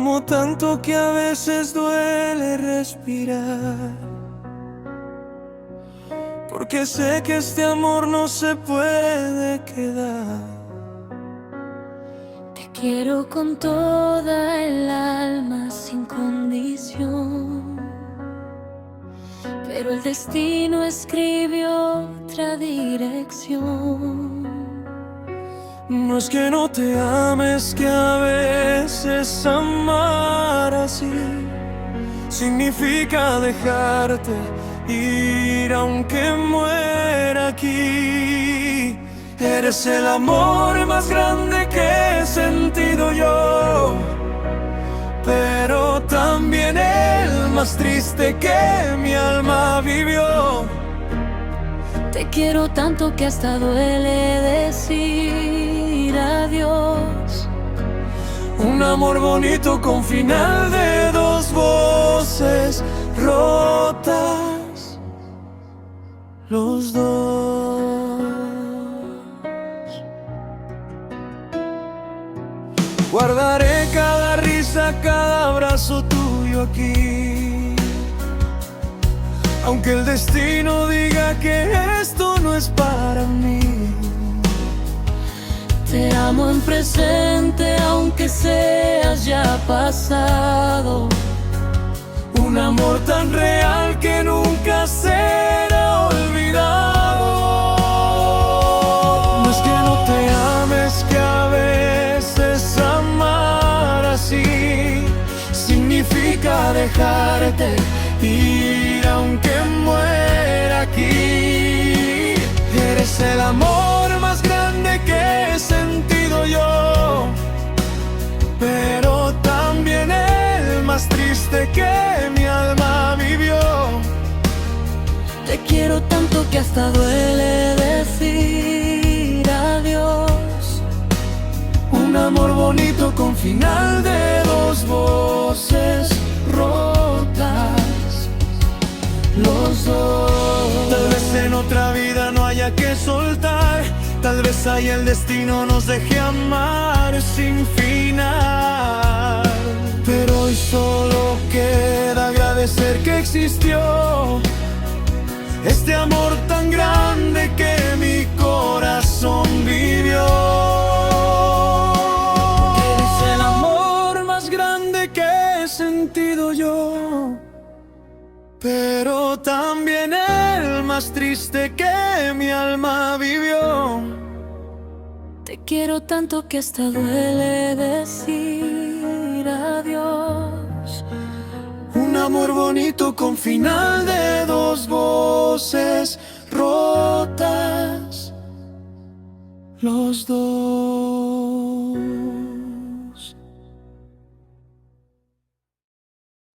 amo tanto que a veces duele respirar, porque sé que este amor no se puede quedar. Te quiero con toda el alma sin condición, pero el destino escribió otra dirección. No es que no te ames, que a veces amar así significa dejarte ir aunque muera aquí. Eres el amor más grande que he sentido yo, pero también el más triste que mi alma vivió. Te quiero tanto que hasta duele decir adiós. Un amor bonito con final de dos voces rotas, los dos. Guardaré cada risa, cada abrazo tuyo aquí, aunque el destino diga que esto no es para mí. Te amo en presente aunque seas ya pasado. Un amor tan real que nunca será olvidado. No es que no te ames, que a veces amar así significa dejarte ir aunque muera aquí. Eres el amor más grande que he sentido yo, pero también el más triste que mi alma vivió. Te quiero tanto que hasta duele decir adiós. Un amor bonito con final de dos voces rotas, los dos. Tal vez en otra vida no haya que soltar, tal vez ahí el destino nos deje amar sin final. Pero hoy solo queda agradecer que existió este amor tan grande que mi corazón vivió. Eres el amor más grande que he sentido yo, pero también el más triste que mi alma vivió. Te quiero tanto que hasta duele decir adiós. Un amor bonito con final de dos voces rotas, los dos.